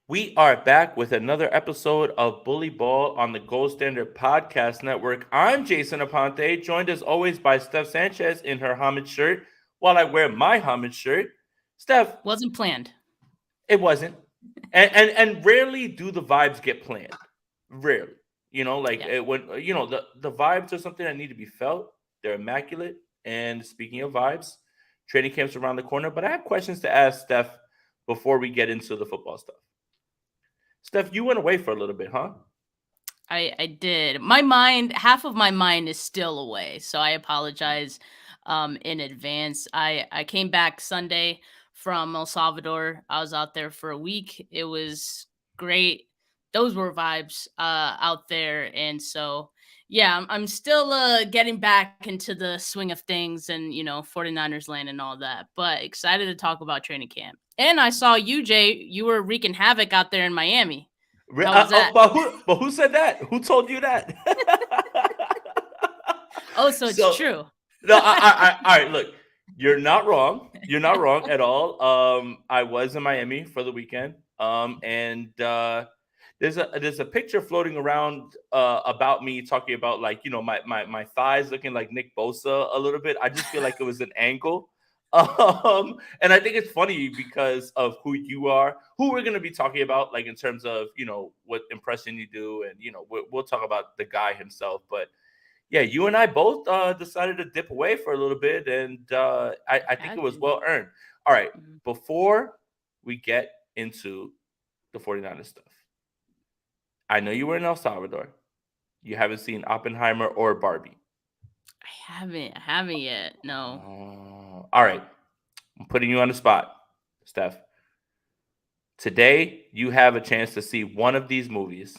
We are back with another episode of Bully Ball on the Gold Standard Podcast Network. I'm Jason Aponte, joined as always by Steph Sanchez in her homage shirt while I wear my homage shirt. Steph, Wasn't planned. it wasn't. And rarely do the vibes get planned. Rarely. Yeah. When the vibes are something that need to be felt. They're immaculate. And speaking of vibes, training camp's around the corner. But I have questions to ask Steph before we get into the football stuff. Steph, you went away for a little bit, huh? I did. My mind, half of my mind is still away, so I apologize in advance. I came back Sunday from El Salvador. I was out there for a week. It was great. Those were vibes out there, and so yeah, I'm still getting back into the swing of things and 49ers land and all that. But excited to talk about training camp. And I saw you, Jay. You were wreaking havoc out there in Miami. How was that? But who said that? Who told you that? Oh, so it's so true. no, all right. Look, you're not wrong. You're not wrong at all. I was in Miami for the weekend. And there's a picture floating around about me talking about my thighs looking like Nick Bosa a little bit. I just feel like it was an angle. And I think it's funny because of who you are, who we're going to be talking about, like in terms of what impression you do, and we'll talk about the guy himself. But yeah, you and I both decided to dip away for a little bit, and I think it Had was to. well earned. All right, Mhm. before we get into the 49ers stuff, I know you were in El Salvador. You haven't seen Oppenheimer or Barbie. I haven't yet. No. All right, I'm putting you on the spot, Steph. Today, you have a chance to see one of these movies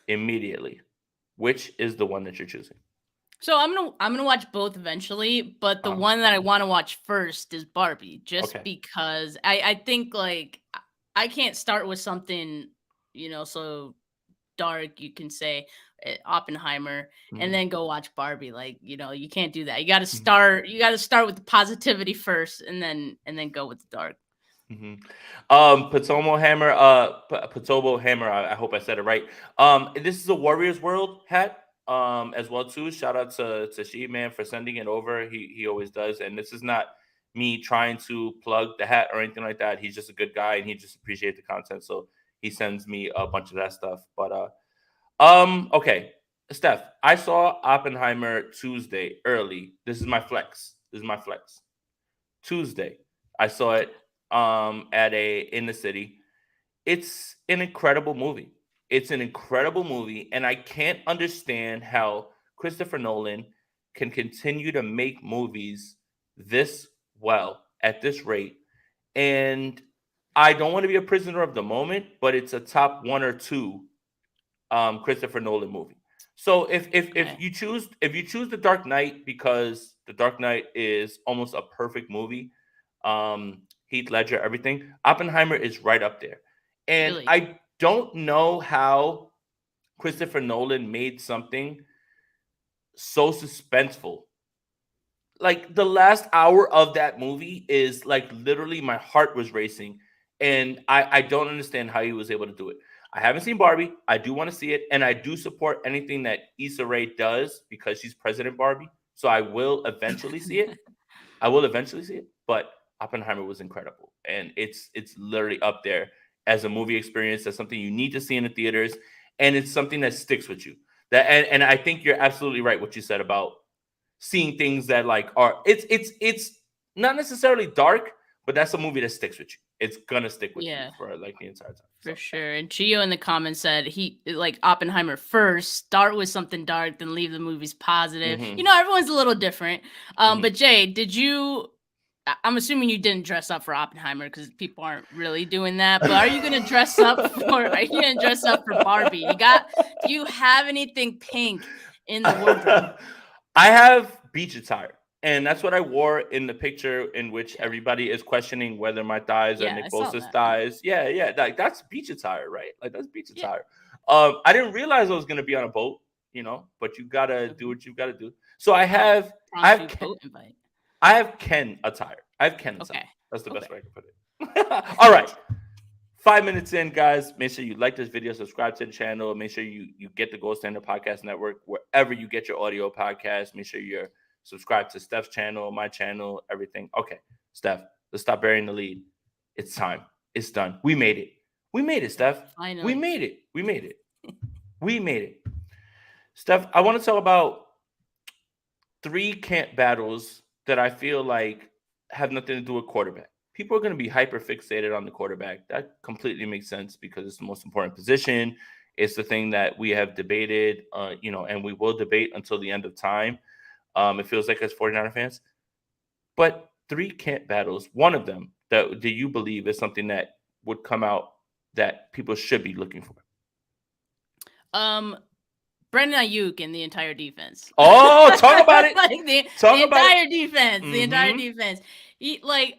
immediately. Which is the one that you're choosing? So I'm gonna watch both eventually, but the Uh, one that I want to watch first is Barbie, just okay. because I think like I can't start with something so dark. You can say Oppenheimer and Mhm, then go watch Barbie. Like you can't do that. You got to mhm, start. You got to start with the positivity first, and then go with the dark. mhm. Potomo Hammer. Potomo Hammer. I hope I said it right. This is a Warriors World hat. As well too. Shout out to She Man for sending it over. He always does. And this is not me trying to plug the hat or anything like that. He's just a good guy and he just appreciates the content. So he sends me a bunch of that stuff. But okay, Steph, I saw Oppenheimer Tuesday early. This is my flex. This is my flex. Tuesday, I saw it at a in the city. It's an incredible movie. It's an incredible movie, and I can't understand how Christopher Nolan can continue to make movies this well at this rate. And I don't want to be a prisoner of the moment, but it's a top one or two Christopher Nolan movie. So if Okay. you choose The Dark Knight because The Dark Knight is almost a perfect movie, Heath Ledger, everything, Oppenheimer is right up there. And Really. I don't know how Christopher Nolan made something so suspenseful. Like the last hour of that movie is like literally my heart was racing, and I don't understand how he was able to do it. I haven't seen Barbie. I do want to see it, and I do support anything that Issa Rae does because she's President Barbie. So I will eventually see it. I will eventually see it. But Oppenheimer was incredible, and it's literally up there as a movie experience. That's something you need to see in the theaters, and it's something that sticks with you. That and I think you're absolutely right what you said about seeing things that like are it's not necessarily dark, but that's a movie that sticks with you. It's gonna stick with you Yeah. for like the entire time. For So sure. And Chio in the comments said he like Oppenheimer first, start with something dark, then leave the movies positive. hmm Everyone's a little different. hmm But Jay, did you I'm assuming you didn't dress up for Oppenheimer because people aren't really doing that. But are you gonna dress up for are you gonna dress up for Barbie? Do you have anything pink in the wardrobe? I have beach attire. And that's what I wore in the picture in which Okay. everybody is questioning whether my thighs are Yeah, I Nick saw Bosa's that. thighs. Yeah, yeah. Like that's beach attire, right? Like that's beach Yeah. attire. I didn't realize I was gonna be on a boat, but you gotta do Okay. what you gotta do. So I Oh, have I have impromptu boat invite. I have Ken attire. I have Ken attire. Okay. That's the best Okay. way I can put it. All right. 5 minutes in, guys. Make sure you like this video, subscribe to the channel. Make sure you get the Gold Standard Podcast Network wherever you get your audio podcast. Make sure you're subscribed to Steph's channel, my channel, everything. Okay, Steph, let's stop burying the lead. It's time. It's done. We made it. We made it, Steph. We Finally. made it. We made it. We made it. Steph, I want to talk about 3 camp battles that I feel like have nothing to do with quarterback. People are going to be hyper fixated on the quarterback. That completely makes sense because it's the most important position. It's the thing that we have debated, and we will debate until the end of time. It feels like as 49er fans. But 3 camp battles, one of them that do you believe is something that would come out that people should be looking for? Brandon Aiyuk and the entire defense. Oh, talk about it. Like the entire defense. The entire defense.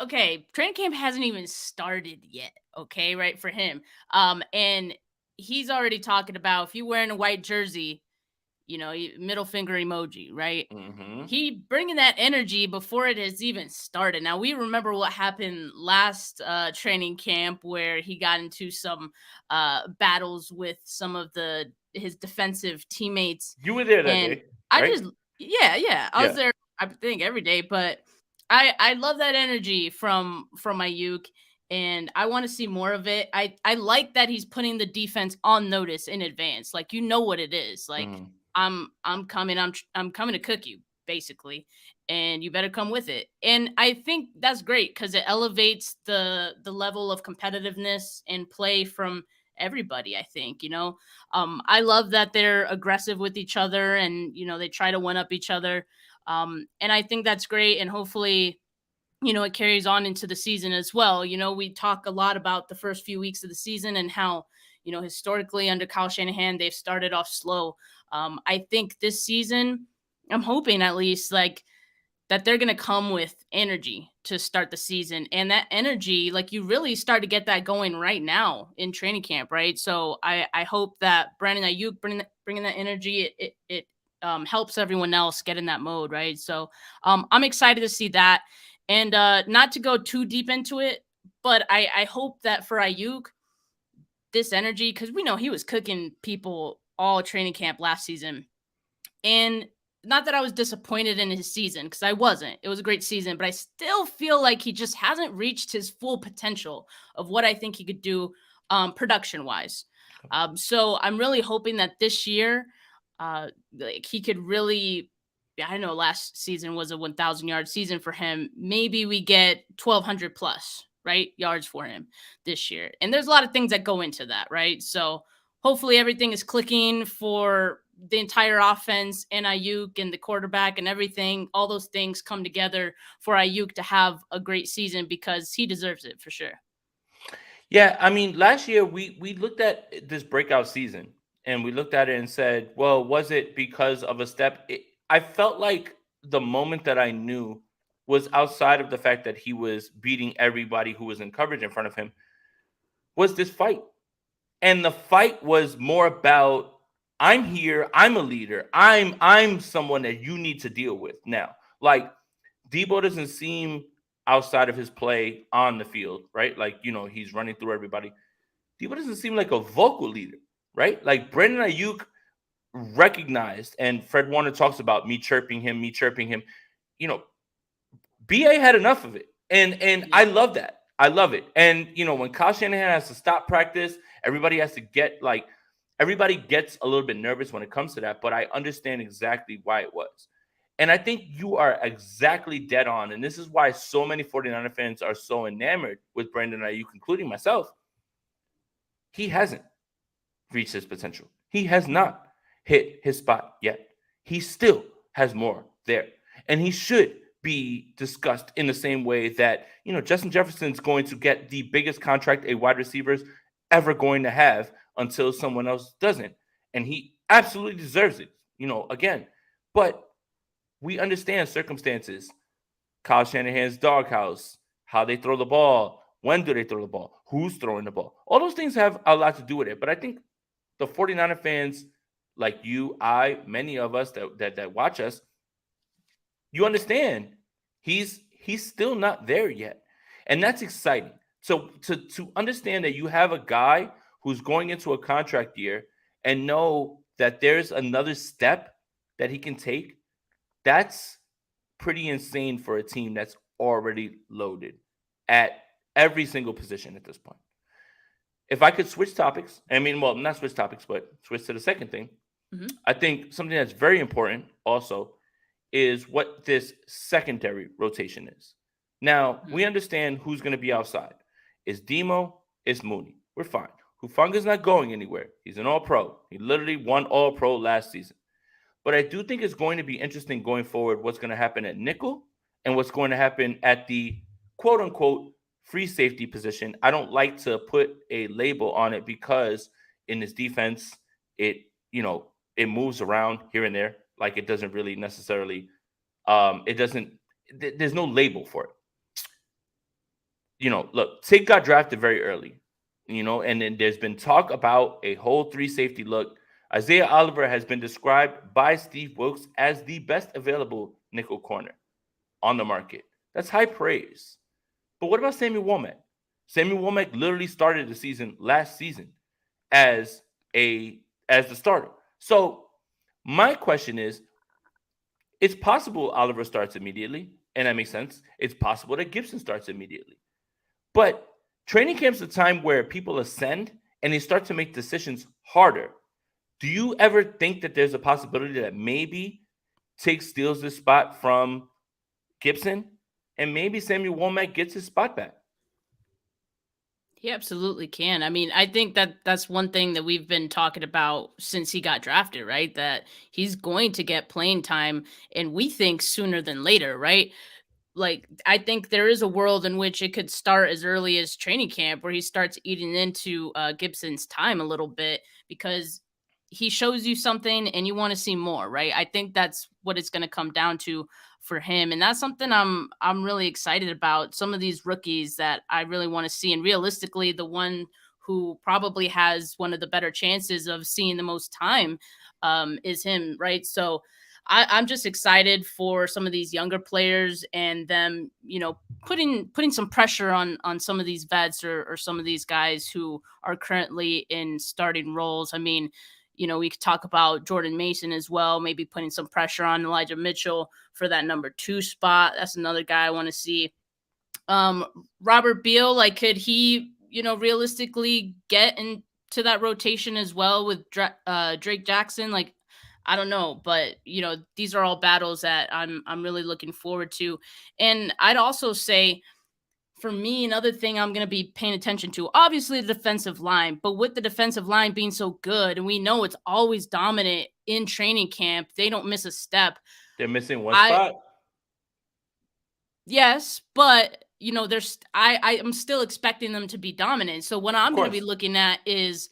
Okay, training camp hasn't even started yet. Okay, right, for him. And he's already talking about if you're wearing a white jersey, middle finger emoji, right? He bringing that energy before it has even started. Now we remember what happened last training camp where he got into some battles with some of his defensive teammates. You were there that day, right? I was there, I think, every day, but I love that energy from Aiyuk, and I want to see more of it. I like that he's putting the defense on notice in advance. Like, what it is. Like, I'm coming to cook you, basically, and you better come with it. And I think that's great because it elevates the level of competitiveness and play from everybody. I think, I love that they're aggressive with each other and, they try to one up each other. And I think that's great. And hopefully, it carries on into the season as well. We talk a lot about the first few weeks of the season and how, historically under Kyle Shanahan, they've started off slow. I think this season, I'm hoping at least that they're going to come with energy to start the season. And that energy, you really start to get that going right now in training camp, right? So I hope that Brandon Aiyuk bringing that energy, it helps everyone else get in that mode, right? So I'm excited to see that. And not to go too deep into it, but I hope that for Aiyuk, this energy, because we know he was cooking people all training camp last season. And not that I was disappointed in his season, because I wasn't. It was a great season, but I still feel like he just hasn't reached his full potential of what I think he could do production-wise. So I'm really hoping that this year, he could really, I know last season was a 1,000-yard season for him. Maybe we get 1,200 plus, right, yards for him this year. And there's a lot of things that go into that, right? So hopefully everything is clicking for the entire offense and Aiyuk and the quarterback and everything. All those things come together for Aiyuk to have a great season because he deserves it for sure. Yeah, I mean, last year we looked at this breakout season and we looked at it and said, well, was it because of a step? I felt like the moment that I knew was outside of the fact that he was beating everybody who was in coverage in front of him was this fight. And the fight was more about, I'm here, I'm a leader, I'm someone that you need to deal with now. Like, Deebo doesn't seem outside of his play on the field, right? Like, he's running through everybody. Deebo doesn't seem like a vocal leader, right? Like, Brandon Aiyuk recognized, and Fred Warner talks about me chirping him. BA had enough of it. And I love that. I love it. And, when Kyle Shanahan has to stop practice, everybody has to everybody gets a little bit nervous when it comes to that, but I understand exactly why it was. And I think you are exactly dead on. And this is why so many 49er fans are so enamored with Brandon Aiyuk, including myself. He hasn't reached his potential. He has not hit his spot yet. He still has more there. And he should be discussed in the same way that, Justin Jefferson's going to get the biggest contract a wide receiver's ever going to have until someone else doesn't. And he absolutely deserves it, again. But we understand circumstances. Kyle Shanahan's doghouse, how they throw the ball, when do they throw the ball, who's throwing the ball. All those things have a lot to do with it. But I think the 49er fans, like you, many of us that watch us, you understand he's still not there yet. And that's exciting. So to understand that you have a guy who's going into a contract year and know that there's another step that he can take, that's pretty insane for a team that's already loaded at every single position at this point. If I could switch topics, I mean, well, not switch topics, but switch to the second thing, Mhm. I think something that's very important also is what this secondary rotation is. Now, we Mhm. understand who's going to be outside. It's Demo, it's Mooney. We're fine. Hufanga's not going anywhere. He's an all pro. He literally won all pro last season. But I do think it's going to be interesting going forward what's going to happen at nickel and what's going to happen at the quote unquote free safety position. I don't like to put a label on it because in this defense, it, it moves around here and there. Like it doesn't really necessarily, it doesn't, there's no label for it. Look, Tig got drafted very early, and then there's been talk about a whole three safety look. Isaiah Oliver has been described by Steve Wilkes as the best available nickel corner on the market. That's high praise. But what about Sammy Womack? Sammy Womack literally started the season last season as as the starter. So my question is, it's possible Oliver starts immediately, and that makes sense. It's possible that Gibson starts immediately. But training camp's a time where people ascend and they start to make decisions harder. Do you ever think that there's a possibility that maybe Tig steals this spot from Gibson and maybe Samuel Womack gets his spot back? He absolutely can. I mean, I think that that's one thing that we've been talking about since he got drafted, right? That he's going to get playing time, and we think sooner than later, right? Like, I think there is a world in which it could start as early as training camp where he starts eating into Gibson's time a little bit because he shows you something and you want to see more, right? I think that's what it's going to come down to for him, and that's something I'm really excited about. Some of these rookies that I really want to see, and realistically, the one who probably has one of the better chances of seeing the most time is him, right? So I'm just excited for some of these younger players and them, putting some pressure on some of these vets or some of these guys who are currently in starting roles. I mean, we could talk about Jordan Mason as well, maybe putting some pressure on Elijah Mitchell for that number 2 spot. That's another guy I want to see. Um, Robert Beal, like, could he, realistically get into that rotation as well with Drake Jackson? Like, I don't know, but these are all battles that I'm really looking forward to. And I'd also say for me, another thing I'm going to be paying attention to, obviously the defensive line, but with the defensive line being so good, and we know it's always dominant in training camp, they don't miss a step. They're missing one I spot, Yes, but there's I am still expecting them to be dominant. So what of I'm going to be course. looking at is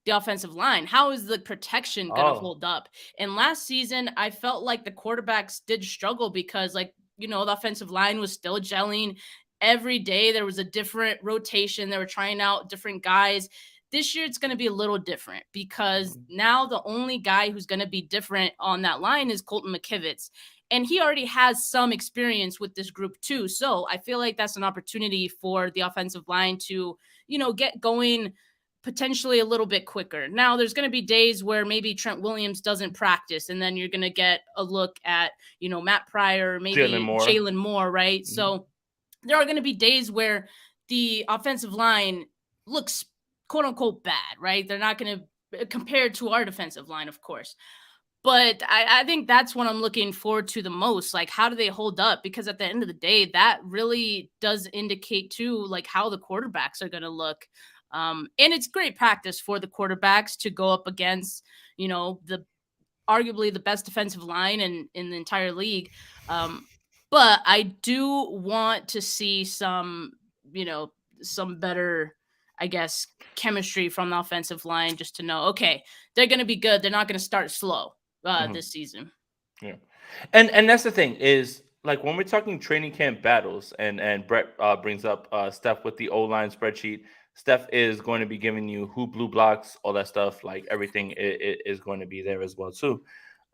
the offensive line. How is the protection going to Oh, hold up? And last season, I felt like the quarterbacks did struggle because, like, the offensive line was still gelling. Every day there was a different rotation. They were trying out different guys. This year, it's going to be a little different because mhm. now the only guy who's going to be different on that line is Colton McKivitz. And he already has some experience with this group too. So I feel like that's an opportunity for the offensive line to, get going potentially a little bit quicker. Now, there's going to be days where maybe Trent Williams doesn't practice, and then you're going to get a look at, Matt Pryor, Jalen maybe Moore. Jalen Moore, right? Mhm. So there are going to be days where the offensive line looks quote unquote bad, right? They're not going to, compared to our defensive line, of course. But I think that's what I'm looking forward to the most. Like, how do they hold up? Because at the end of the day, that really does indicate too, like, how the quarterbacks are going to look. And it's great practice for the quarterbacks to go up against, the arguably the best defensive line in the entire league. Um, but I do want to see you know, some better, I guess, chemistry from the offensive line just to know, okay, they're going to be good. They're not going to start slow Mhm. this season. Yeah. And that's the thing is like when we're talking training camp battles and Brett brings up Steph with the O line spreadsheet. Steph is going to be giving you who blue blocks, all that stuff. Like everything is going to be there as well too.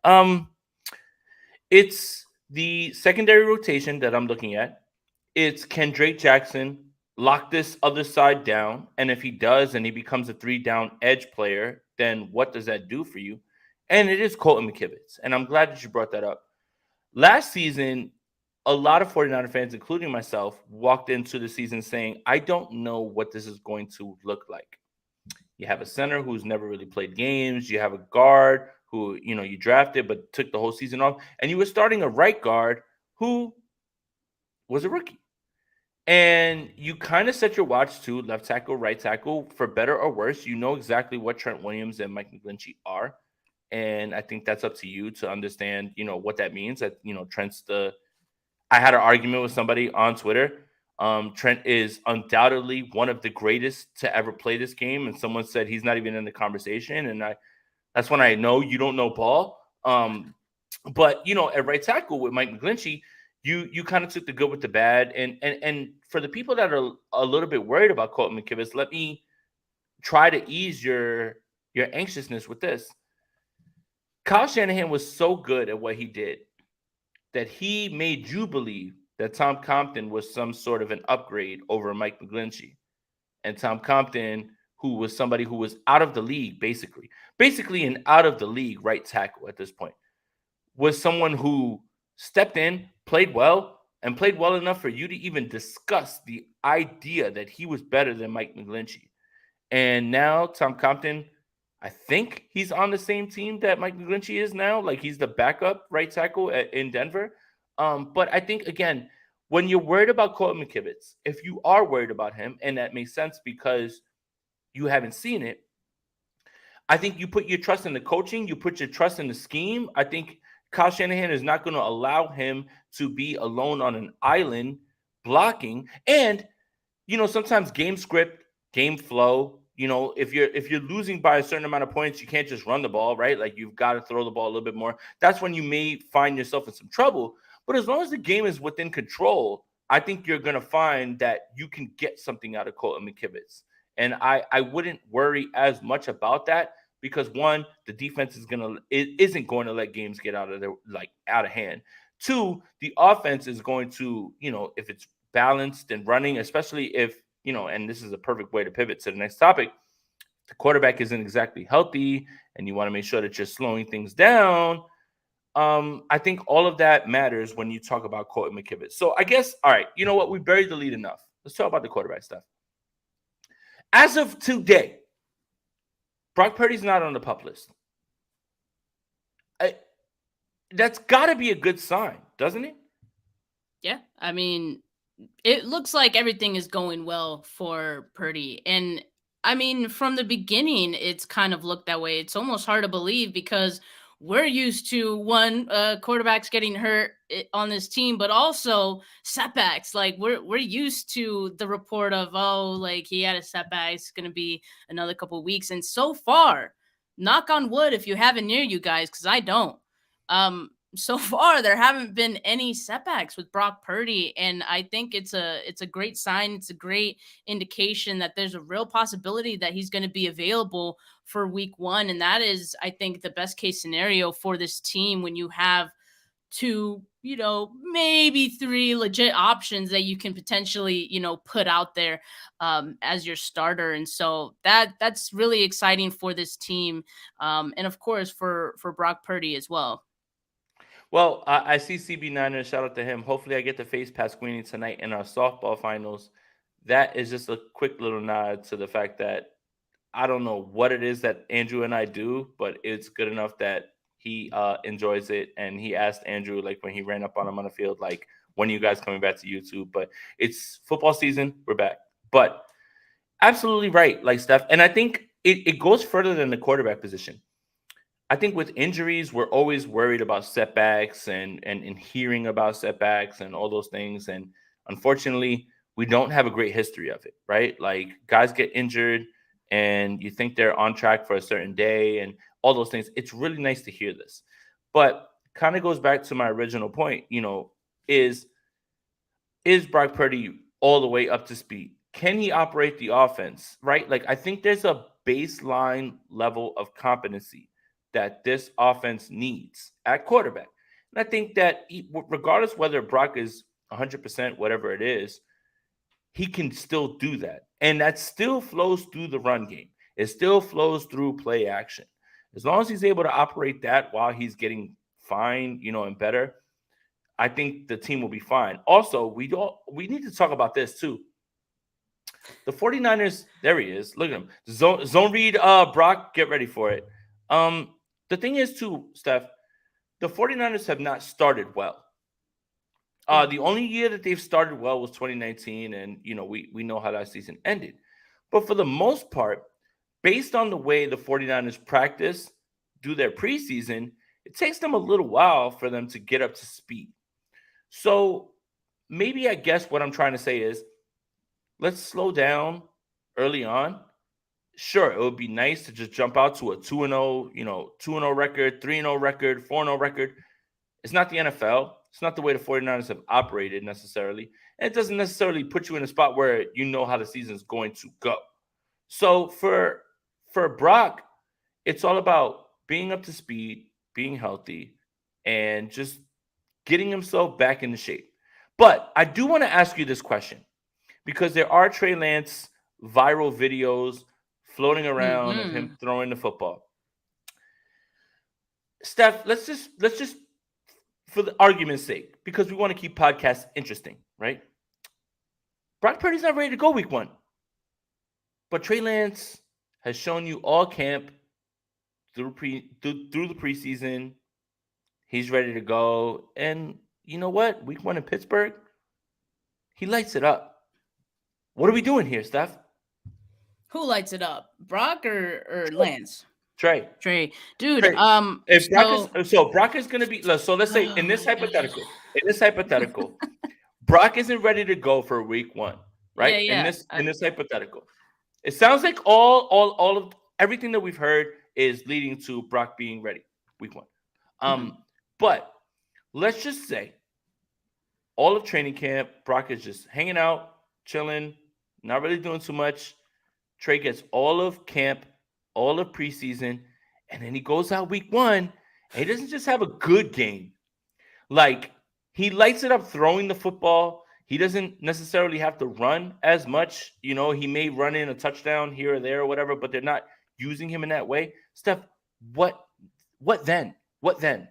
Um, it's the secondary rotation that I'm looking at. It's can Drake Jackson lock this other side down. And if he does and he becomes a 3 down edge player, then what does that do for you? And it is Colton McKivitz. And I'm glad that you brought that up. Last season, a lot of 49er fans, including myself, walked into the season saying, I don't know what this is going to look like. You have a center who's never really played games. You have a guard who, you drafted but took the whole season off. And you were starting a right guard who was a rookie. And you kind of set your watch to left tackle, right tackle, for better or worse. You know exactly what Trent Williams and Mike McGlinchey are. And I think that's up to you to understand, what that means. That, Trent's I had an argument with somebody on Twitter. Trent is undoubtedly one of the greatest to ever play this game. And someone said he's not even in the conversation. And that's when I know you don't know ball. But at right tackle with Mike McGlinchey, you kind of took the good with the bad. And for the people that are a little bit worried about Colton McKivitz, let me try to ease your anxiousness with this. Kyle Shanahan was so good at what he did that he made you believe that Tom Compton was some sort of an upgrade over Mike McGlinchey. And Tom Compton, who was somebody who was out of the league, basically an out of the league right tackle at this point, was someone who stepped in, played well, and played well enough for you to even discuss the idea that he was better than Mike McGlinchey. And now Tom Compton, I think he's on the same team that Mike McGlinchey is now. Like, he's the backup right tackle in Denver. But I think, again, when you're worried about Colton McKivitz, if you are worried about him, and that makes sense because you haven't seen it, I think you put your trust in the coaching, you put your trust in the scheme. I think Kyle Shanahan is not going to allow him to be alone on an island blocking. And, sometimes game script, game flow, if you're losing by a certain amount of points, you can't just run the ball, right? Like, you've got to throw the ball a little bit more. That's when you may find yourself in some trouble. But as long as the game is within control, I think you're going to find that you can get something out of Colton McKivitz. And I wouldn't worry as much about that because, one, the defense isn't going to let games get out of hand. Two, the offense is going to, if it's balanced and running, especially if, and this is a perfect way to pivot to the next topic, the quarterback isn't exactly healthy and you want to make sure that you're slowing things down. I think all of that matters when you talk about Colton McKivitz. So I guess, all right, you know what? We buried the lead enough. Let's talk about the quarterback stuff. As of today, Brock Purdy's not on the PUP list. That's got to be a good sign, doesn't it? Yeah, I mean, it looks like everything is going well for Purdy. And I mean, from the beginning, it's kind of looked that way. It's almost hard to believe because we're used to quarterbacks getting hurt on this team, but also setbacks. Like we're used to the report of, oh, like he had a setback. It's going to be another couple of weeks. And so far, knock on wood, if you have it near you guys, because I don't. So far there haven't been any setbacks with Brock Purdy, and I think it's a great sign. It's a great indication that there's a real possibility that he's going to be available for week 1, and that is, I think, the best case scenario for this team when you have 2, maybe 3 legit options that you can potentially, put out there as your starter. And so that's really exciting for this team, and of course for Brock Purdy as well. Well, I see CB9er. Shout out to him. Hopefully, I get to face Pasquini tonight in our softball finals. That is just a quick little nod to the fact that I don't know what it is that Andrew and I do, but it's good enough that he enjoys it. And he asked Andrew, like, when he ran up on him on the field, like, when are you guys coming back to YouTube? But it's football season. We're back. But absolutely right, like Steph. And I think it goes further than the quarterback position. I think with injuries, we're always worried about setbacks and hearing about setbacks and all those things. And unfortunately, we don't have a great history of it, right? Like, guys get injured and you think they're on track for a certain day and all those things. It's really nice to hear this. But kind of goes back to my original point, is Brock Purdy all the way up to speed? Can he operate the offense, right? Like, I think there's a baseline level of competency that this offense needs at quarterback. And I think that regardless whether Brock is 100%, whatever it is, he can still do that. And that still flows through the run game. It still flows through play action. As long as he's able to operate that while he's getting fine, and better, I think the team will be fine. Also, we need to talk about this too. The 49ers, there he is. Look at him. Zone read Brock, get ready for it. The thing is too, Steph, the 49ers have not started well. The only year that they've started well was 2019, and we know how that season ended. But for the most part, based on the way the 49ers practice, do their preseason, it takes them a little while for them to get up to speed. So maybe I guess what I'm trying to say is let's slow down early on. Sure, it would be nice to just jump out to a 2-0, 2-0 record, 3-0 record, 4-0 record. It's not the NFL. It's not the way the 49ers have operated necessarily. And it doesn't necessarily put you in a spot where you know how the season is going to go. So for Brock, it's all about being up to speed, being healthy, and just getting himself back into shape. But I do want to ask you this question because there are Trey Lance viral videos floating around of him throwing the football. Steph, let's just for the argument's sake, because we want to keep podcasts interesting, right? Brock Purdy's not ready to go week 1. But Trey Lance has shown you all camp through the preseason. He's ready to go. And you know what? Week 1 in Pittsburgh, he lights it up. What are we doing here, Steph? Who lights it up? Brock or Lance? Trey. Dude, Trey. If Brock is going to be, so let's say in this hypothetical, Brock isn't ready to go for week 1, right? Yeah. In this hypothetical. It sounds like all of everything that we've heard is leading to Brock being ready week 1. But let's just say all of training camp, Brock is just hanging out, chilling, not really doing too much. Trey gets all of camp, all of preseason, and then he goes out week 1, and he doesn't just have a good game. Like, he lights it up throwing the football. He doesn't necessarily have to run as much. He may run in a touchdown here or there or whatever, but they're not using him in that way. Steph, what then? What then?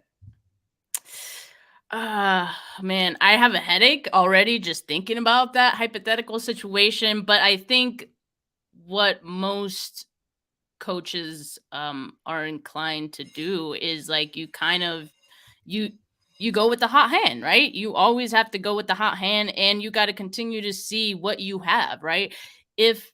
Man, I have a headache already just thinking about that hypothetical situation. But I think what most coaches are inclined to do is like you kind of you go with the hot hand, right? You always have to go with the hot hand, and you got to continue to see what you have, right? If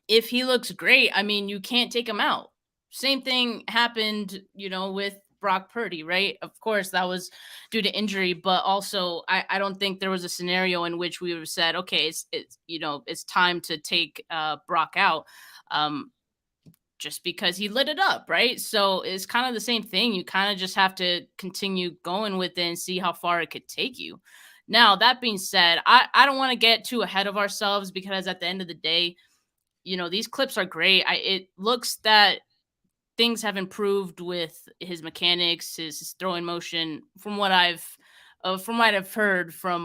he looks great, I mean, you can't take him out. Same thing happened, with Brock Purdy, right? Of course, that was due to injury, but also I don't think there was a scenario in which we would have said, okay, it's time to take Brock out. Just because he lit it up, right? So it's kind of the same thing. You kind of just have to continue going with it and see how far it could take you. Now, that being said, I don't want to get too ahead of ourselves because at the end of the day, these clips are great. It looks that things have improved with his mechanics, his throwing motion, from what I've heard from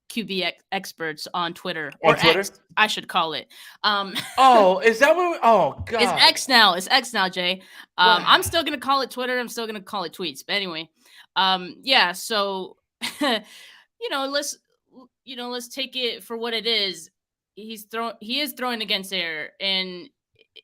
QB experts on Twitter, or X, I should call it. Is that what? Oh God, it's X now. It's X now, Jay. I'm still gonna call it Twitter. I'm still gonna call it tweets. But anyway, yeah. So, let's take it for what it is. He is throwing against air, and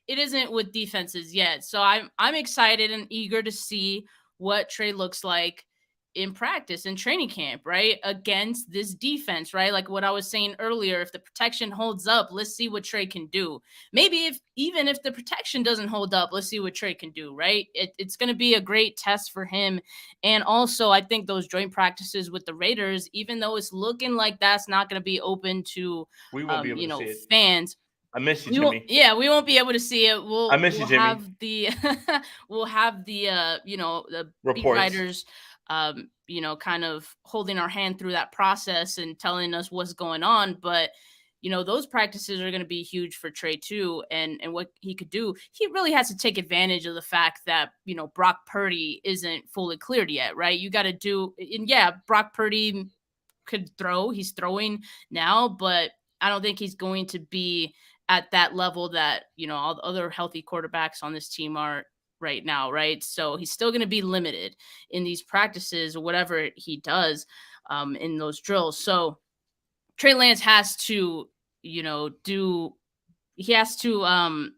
it isn't with defenses yet. So I'm excited and eager to see what Trey looks like in practice and training camp, right? Against this defense, right? Like what I was saying earlier, if the protection holds up, let's see what Trey can do. Maybe even if the protection doesn't hold up, let's see what Trey can do, right? It's going to be a great test for him. And also, I think those joint practices with the Raiders, even though it's looking like that's not going to be open to, we won't be able to see it. Fans. I miss you, Jimmy. We won't be able to see it. I miss you, Jimmy. Have the we'll have the the reports. Beat writers kind of holding our hand through that process and telling us what's going on. But, those practices are going to be huge for Trey too. And what he could do, he really has to take advantage of the fact that, Brock Purdy isn't fully cleared yet, right? You got to do, and yeah, Brock Purdy could throw, he's throwing now, but I don't think he's going to be at that level that, all the other healthy quarterbacks on this team are right now, right? So he's still going to be limited in these practices or whatever he does in those drills. So Trey Lance has to, do he has to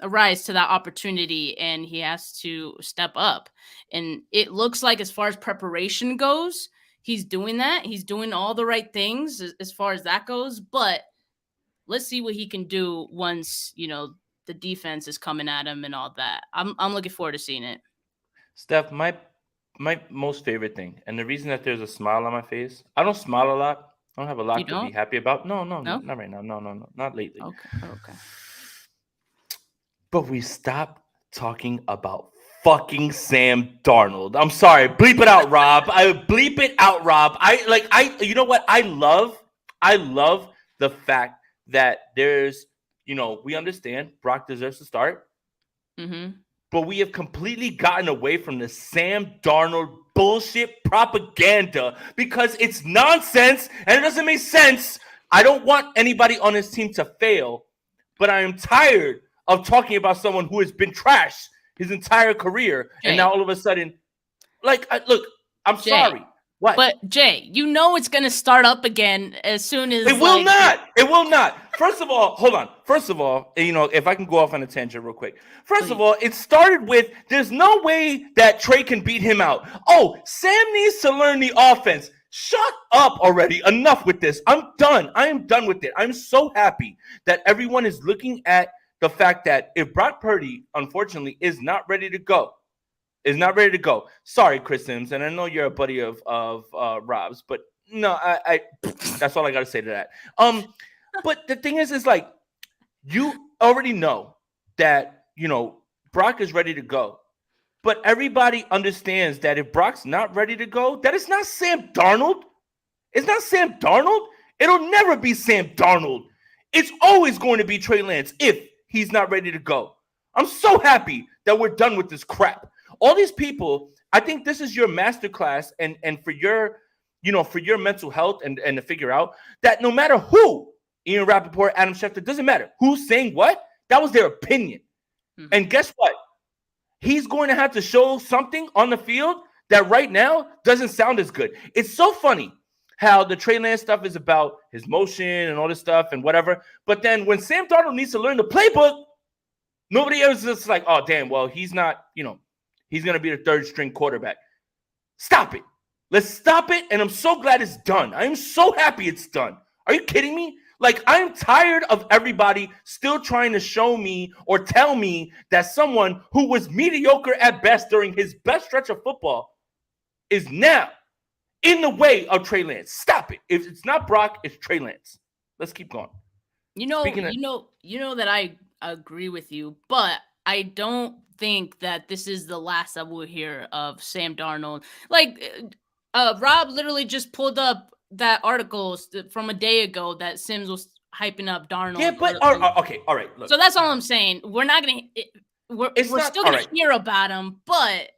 arise to that opportunity, and he has to step up. And it looks like, as far as preparation goes, he's doing that. He's doing all the right things as far as that goes. But let's see what he can do once, the defense is coming at him and all that. I'm looking forward to seeing it. Steph, my most favorite thing, and the reason that there's a smile on my face, I don't smile a lot. I don't have a You lot to be don't? happy about. No, No? not right now. No, not lately. Okay. Okay. But we stopped talking about fucking Sam Darnold. I'm sorry. Bleep it out, Rob. I bleep it out, Rob. You know what? I love the fact that there's, we understand Brock deserves to start. Mm-hmm. But we have completely gotten away from the Sam Darnold bullshit propaganda because it's nonsense and it doesn't make sense. I don't want anybody on this team to fail, but I am tired of talking about someone who has been trashed his entire career. Jay. And now all of a sudden, look, I'm Jay. sorry. What? But Jay, it's going to start up again as soon as it will not. It will not. First of all, hold on. First of all, if I can go off on a tangent real quick. First of all, it started with there's no way that Trey can beat him out. Oh, Sam needs to learn the offense. Shut up already. Enough with this. I'm done. I am done with it. I'm so happy that everyone is looking at the fact that if Brock Purdy, unfortunately, is not ready to go, Sorry, Chris Sims, and I know you're a buddy of Rob's, but no, I that's all I got to say to that. But the thing is like you already know that Brock is ready to go, but everybody understands that if Brock's not ready to go, that it's not Sam Darnold. It's not Sam Darnold. It'll never be Sam Darnold. It's always going to be Trey Lance if he's not ready to go. I'm so happy that we're done with this crap. All these people, I think this is your masterclass and for your, for your mental health and to figure out that no matter who, Ian Rappaport, Adam Schefter, doesn't matter who's saying what, that was their opinion. Mm-hmm. And guess what? He's going to have to show something on the field that right now doesn't sound as good. It's so funny how the Trey Lance stuff is about his motion and all this stuff and whatever. But then when Sam Darnold needs to learn the playbook, nobody else is just like, oh, damn, well, he's not, he's going to be the third string quarterback. Stop it. Let's stop it. And I'm so glad it's done. I am so happy it's done. Are you kidding me? I'm tired of everybody still trying to show me or tell me that someone who was mediocre at best during his best stretch of football is now in the way of Trey Lance. Stop it. If it's not Brock, it's Trey Lance. Let's keep going. That I agree with you, but I don't think that this is the last that we'll hear of Sam Darnold. Rob literally just pulled up that article from a day ago that Sims was hyping up Darnold. Yeah, but okay, all right. Look. So that's all I'm saying. We're not gonna. We're still gonna hear about him, but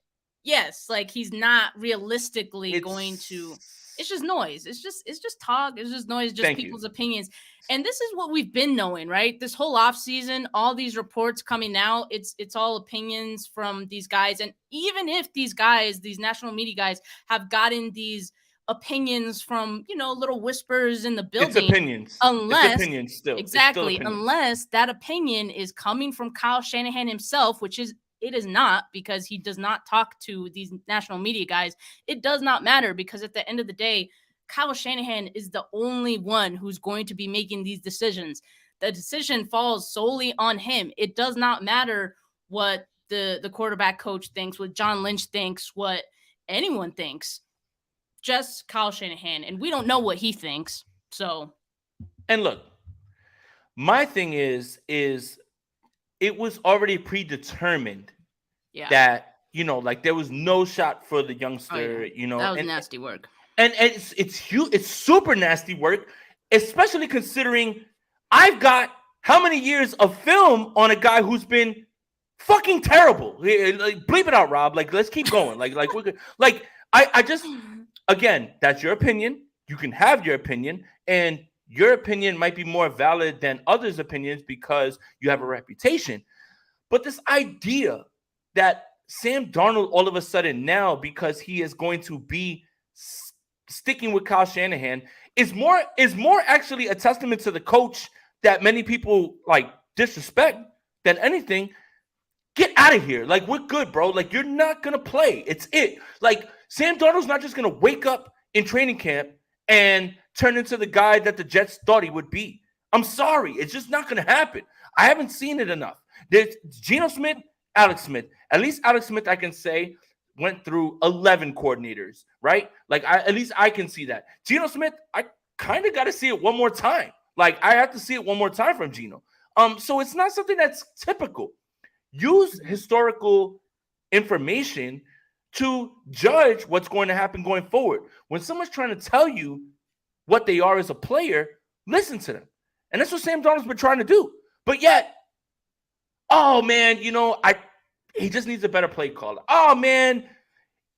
yes, he's not realistically going to. It's just noise. It's just talk. It's just noise. Just people's opinions. And this is what we've been knowing, right? This whole offseason, all these reports coming out, it's all opinions from these guys. And even if these guys, these national media guys, have gotten these opinions from, little whispers in the building. It's opinions. Unless, it's opinions still. Exactly. It's still opinions. Unless that opinion is coming from Kyle Shanahan himself, which is, it is not, because he does not talk to these national media guys. It does not matter, because at the end of the day, Kyle Shanahan is the only one who's going to be making these decisions. The decision falls solely on him. It does not matter what the quarterback coach thinks, what John Lynch thinks, what anyone thinks. Just Kyle Shanahan. And we don't know what he thinks. So. And look, my thing is it was already predetermined that, there was no shot for the youngster, That was nasty work. And it's huge. It's super nasty work, especially considering I've got how many years of film on a guy who's been fucking terrible. Bleep it out, Rob. Let's keep going. We're good. I just, again, that's your opinion. You can have your opinion, and your opinion might be more valid than others' opinions because you have a reputation. But this idea that Sam Darnold all of a sudden now, because he is going to be sticking with Kyle Shanahan, is more actually a testament to the coach that many people like disrespect than anything. Get out of here. Like, we're good, bro. Like, you're not going to play. It's it. Like, Sam Darnold's not just going to wake up in training camp and turn into the guy that the Jets thought he would be. I'm sorry. It's just not going to happen. I haven't seen it enough. There's Geno Smith, Alex Smith. At least Alex Smith, I can say, went through 11 coordinators, right? Like, at least I can see that. Geno Smith, I kind of got to see it one more time. Like, I have to see it one more time from Geno. So it's not something that's typical. Use historical information to judge what's going to happen going forward. When someone's trying to tell you what they are as a player, listen to them. And that's what Sam Darnold's been trying to do. But yet, oh man, he just needs a better play caller. Oh man,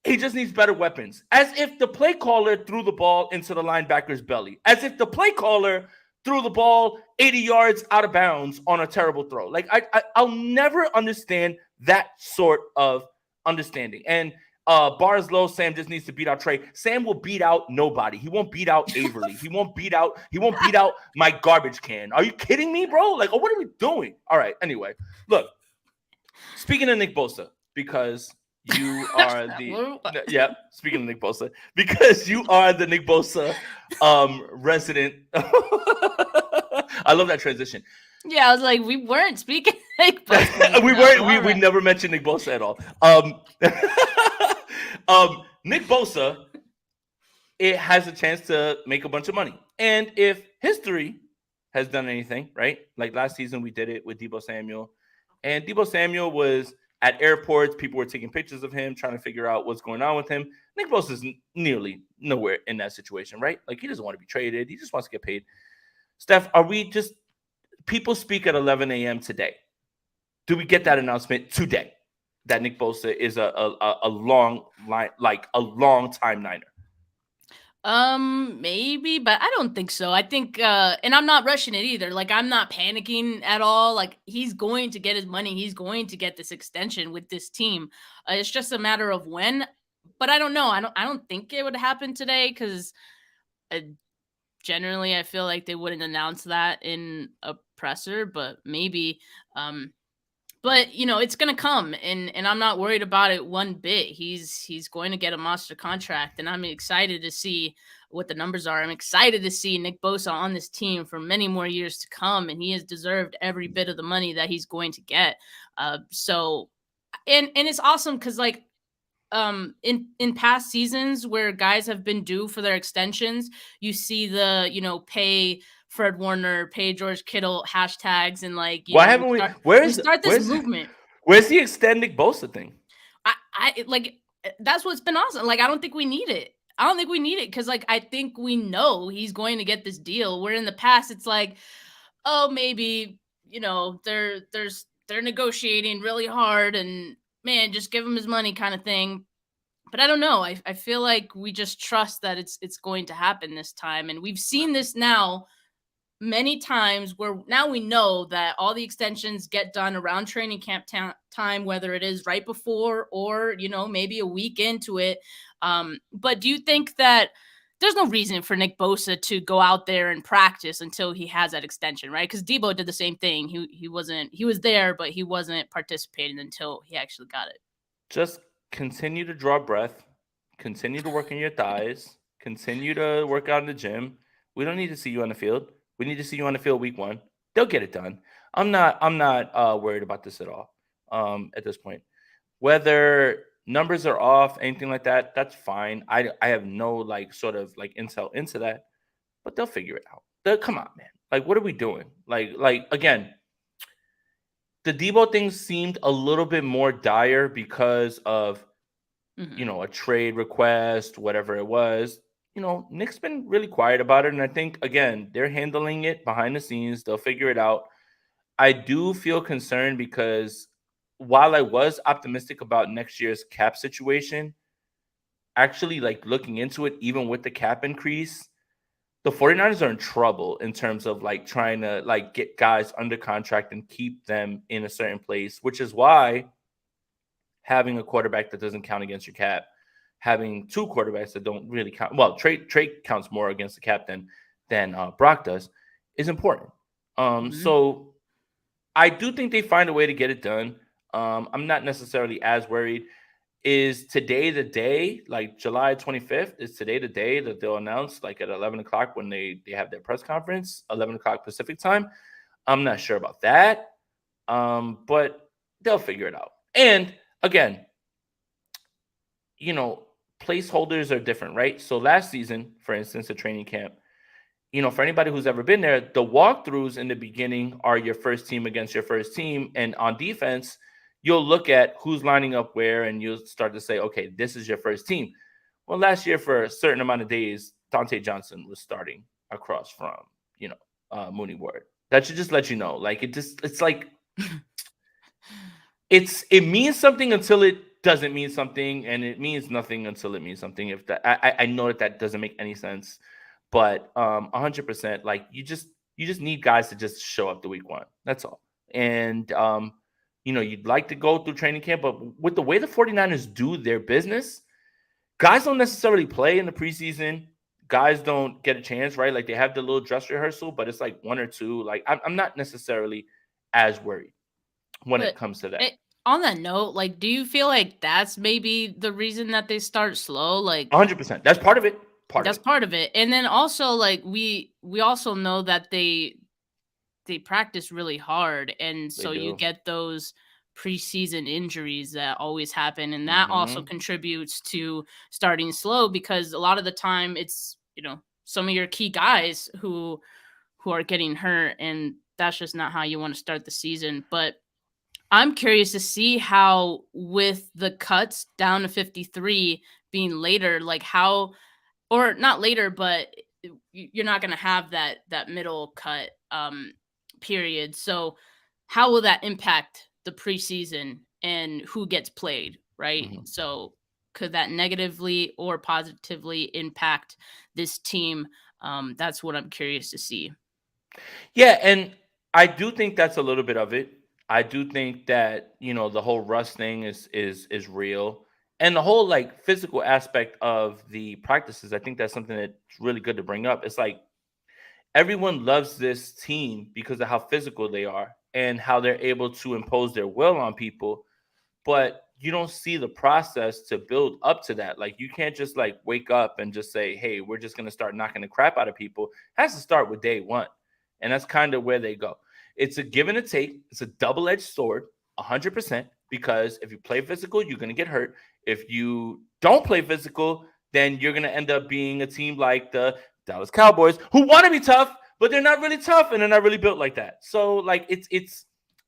he just needs better weapons. As if the play caller threw the ball into the linebacker's belly. As if the play caller threw the ball 80 yards out of bounds on a terrible throw. Like, I'll never understand that sort of understanding. And bars low, Sam just needs to beat out Trey. Sam will beat out nobody. He won't beat out Averly. He won't beat out my garbage can. Are you kidding me, bro? Like, what are we doing? All right. Anyway, look, speaking of Nick Bosa, because you are speaking of Nick Bosa, because you are the Nick Bosa resident. I love that transition. Yeah, I was like, we weren't speaking Nick Bosa. We never mentioned Nick Bosa at all. Nick Bosa, it has a chance to make a bunch of money. And if history has done anything, right? Like last season, we did it with Deebo Samuel. And Deebo Samuel was at airports. People were taking pictures of him, trying to figure out what's going on with him. Nick Bosa is nearly nowhere in that situation, right? Like, he doesn't want to be traded. He just wants to get paid. Steph, are we just – people speak at 11 a.m. today. Do we get that announcement today that Nick Bosa is a long line, like a long time Niner? Maybe, but I don't think so. I think, and I'm not rushing it either. Like, I'm not panicking at all. Like, he's going to get his money. He's going to get this extension with this team. It's just a matter of when. But I don't know. I don't think it would happen today because generally I feel like they wouldn't announce that in a presser. But maybe. But it's gonna come, and I'm not worried about it one bit. He's going to get a monster contract, and I'm excited to see what the numbers are. I'm excited to see Nick Bosa on this team for many more years to come, and he has deserved every bit of the money that he's going to get. So, and it's awesome because like in past seasons where guys have been due for their extensions, you see the pay Fred Warner, pay George Kittle hashtags, and like why haven't we? We start this movement. Where's the extend Nick Bosa thing? I like that's what's been awesome. Like, I don't think we need it. I don't think we need it because like I think we know he's going to get this deal. Where in the past it's like, oh, maybe they're negotiating really hard and man, just give him his money kind of thing. But I don't know. I feel like we just trust that it's going to happen this time, and we've seen this now many times where now we know that all the extensions get done around training camp time, whether it is right before or, maybe a week into it. But do you think that there's no reason for Nick Bosa to go out there and practice until he has that extension, right? Because Deebo did the same thing. He was there, but he wasn't participating until he actually got it. Just continue to draw breath, continue to work on your thighs, continue to work out in the gym. We don't need to see you on the field. We need to see you on the field week 1. They'll get it done. I'm not worried about this at all at this point. Whether numbers are off, anything like that, that's fine. I have no sort of intel into that, but they'll figure it out. Come on, man. Like, what are we doing? Like again, the Deebo thing seemed a little bit more dire because of a trade request, whatever it was. Nick's been really quiet about it. And I think, again, they're handling it behind the scenes. They'll figure it out. I do feel concerned because while I was optimistic about next year's cap situation, actually looking into it, even with the cap increase, the 49ers are in trouble in terms of like trying to like get guys under contract and keep them in a certain place, which is why having a quarterback that doesn't count against your cap, having two quarterbacks that don't really count. Well, Trey counts more against the cap than Brock does, is important. Mhm. So I do think they find a way to get it done. I'm not necessarily as worried. Is today the day, like July 25th? Is today the day that they'll announce, like at 11 o'clock when they have their press conference, 11 o'clock Pacific time? I'm not sure about that, but they'll figure it out. And again, you know, placeholders are different, right? So last season, for instance, a training camp, for anybody who's ever been there, the walkthroughs in the beginning are your first team against your first team. And on defense, you'll look at who's lining up where and you'll start to say, okay, this is your first team. Well, last year, for a certain amount of days, Dante Johnson was starting across from, Mooney Ward. That should just let you know. Like, it's like, it means something until it doesn't mean something, and it means nothing until it means something. If that, I know that doesn't make any sense, but 100%, like you just need guys to just show up the week one. That's all. And you'd like to go through training camp, but with the way the 49ers do their business, guys don't necessarily play in the preseason. Guys don't get a chance, right? Like they have the little dress rehearsal, but it's like one or two. Like I'm not necessarily as worried when it But comes to that. it, on that note, like, do you feel like that's maybe the reason that they start slow? Like, 100%. That's part of it. Part of that's it. part of it. And then also, like, we also know that they practice really hard, and They so you do. get those preseason injuries that always happen, and that also Hmm. contributes to starting slow, because a lot of the time it's, some of your key guys who are getting hurt, and that's just not how you want to start the season. But I'm curious to see how, with the cuts down to 53 being later, like how, or not later, but you're not going to have that middle cut period. So how will that impact the preseason and who gets played, right? Hmm. So could that negatively or positively impact this team? That's what I'm curious to see. Yeah, and I do think that's a little bit of it. I do think that the whole rust thing is real, and the whole like physical aspect of the practices. I think that's something that's really good to bring up. It's like everyone loves this team because of how physical they are and how they're able to impose their will on people, but you don't see the process to build up to that. Like you can't just like wake up and just say, "Hey, we're just going to start knocking the crap out of people." It has to start with day 1. And that's kind of where they go. It's a give and a take. It's a double-edged sword, 100%, because if you play physical, you're going to get hurt. If you don't play physical, then you're going to end up being a team like the Dallas Cowboys who want to be tough, but they're not really tough and they're not really built like that. So like it's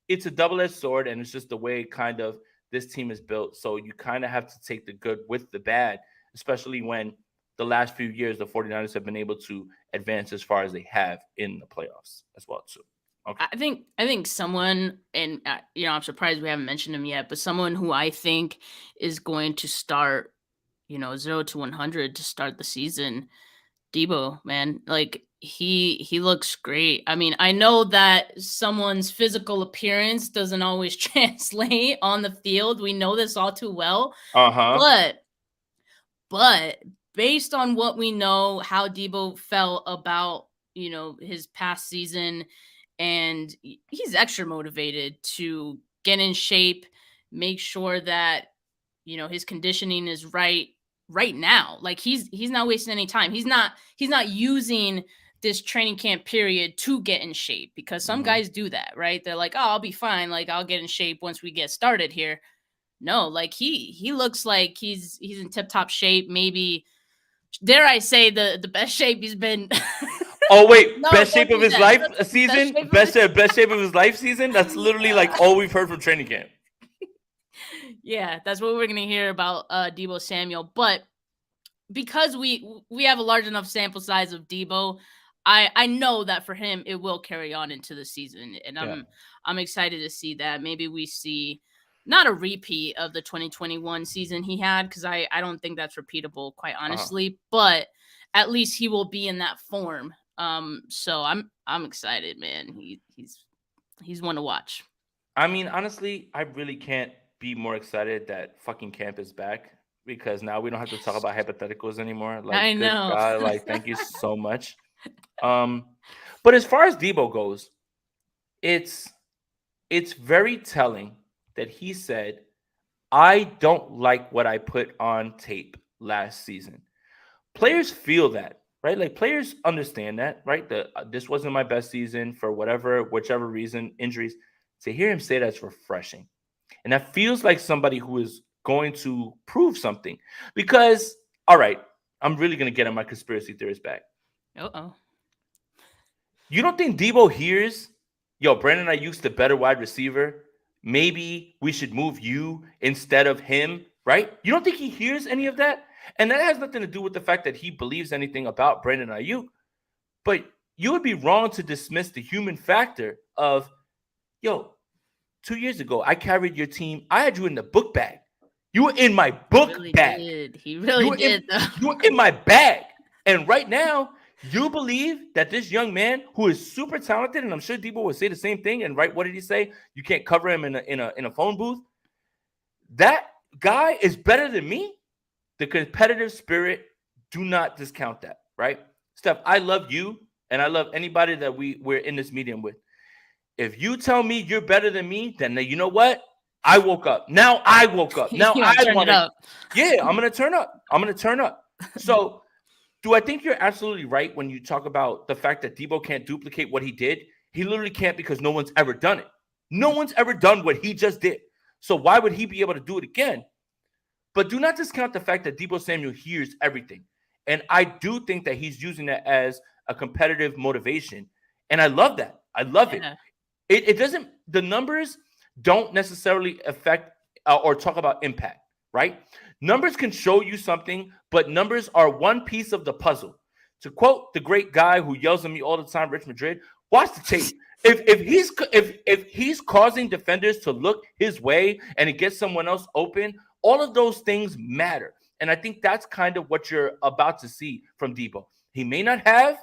a double-edged sword, and it's just the way kind of this team is built. So you kind of have to take the good with the bad, especially when the last few years the 49ers have been able to advance as far as they have in the playoffs as well too. Okay. I think someone, and I'm surprised we haven't mentioned him yet, but someone who I think is going to start, 0 to 100 to start the season. Deebo, man, like he looks great. I mean, I know that someone's physical appearance doesn't always translate on the field. We know this all too well, Uh-huh. but but based on what we know, how Deebo felt about, his past season, and he's extra motivated to get in shape, make sure that, his conditioning is right now. Like he's not wasting any time. He's not using this training camp period to get in shape, because some Hmm. guys do that, right? They're like, "Oh, I'll be fine. Like I'll get in shape once we get started here." No, like he looks like he's in tip top shape. Maybe, dare I say, the best shape he's been. Oh wait, No, best don't shape of do his that. life Don't do best season, shape of best his. best shape of his life season. That's literally like all we've heard from training camp. Yeah, that's what we're gonna hear about Debo Samuel. But because we have a large enough sample size of Debo, I know that for him it will carry on into the season, and Yeah. I'm excited to see that. Maybe we see not a repeat of the 2021 season he had, because I don't think that's repeatable, quite Uh-huh. honestly, but at least he will be in that form. So I'm excited, man. He's one to watch. I mean, honestly, I really can't be more excited that fucking camp is back because now we don't have to talk Yes, about hypotheticals anymore. I Like, good know. God, like, thank you so much. Um, but as far as Debo goes, it's it's very telling that he said, "I don't like what I put on tape last season." Players feel that, right? Like players understand that, right? This wasn't my best season for whichever reason, injuries. To hear him say that's refreshing, and that feels like somebody who is going to prove something. Because, all right, I'm really gonna get on my conspiracy theorist back. Uh-oh. You don't think Debo hears, yo, Brandon Ayuk's the better wide receiver? Maybe we should move you instead of him, right? You don't think he hears any of that? And that has nothing to do with the fact that he believes anything about Brandon Ayuk. But you would be wrong to dismiss the human factor of, yo, 2 years ago, I carried your team. I had you in the book bag. You were in my He book really bag. did. He You really were in did, though. you were in my bag. And right now, you believe that this young man who is super talented, and I'm sure Debo would say the same thing. And right, what did he say? You can't cover him in a phone booth. That guy is better than me. The competitive spirit, do not discount that, right? Steph, I love you, and I love anybody that we're in this medium with. If you tell me you're better than me, then you know what? I woke up. Now I woke up. Now You want I to turn it want to. up. Yeah, I'm gonna turn up. I'm gonna turn up. So, do I think you're absolutely right when you talk about the fact that Debo can't duplicate what he did? He literally can't because no one's ever done it. No one's ever done what he just did. So why would he be able to do it again? But do not discount the fact that Deebo Samuel hears everything. And I do think that he's using that as a competitive motivation. And I love that. I love it. Yeah. It doesn't, the numbers don't necessarily affect or talk about impact, right? Numbers can show you something, but numbers are one piece of the puzzle. To quote the great guy who yells at me all the time, Rich Madrid, watch the tape. If he's causing defenders to look his way and it gets someone else open, all of those things matter. And I think that's kind of what you're about to see from Debo. He may not have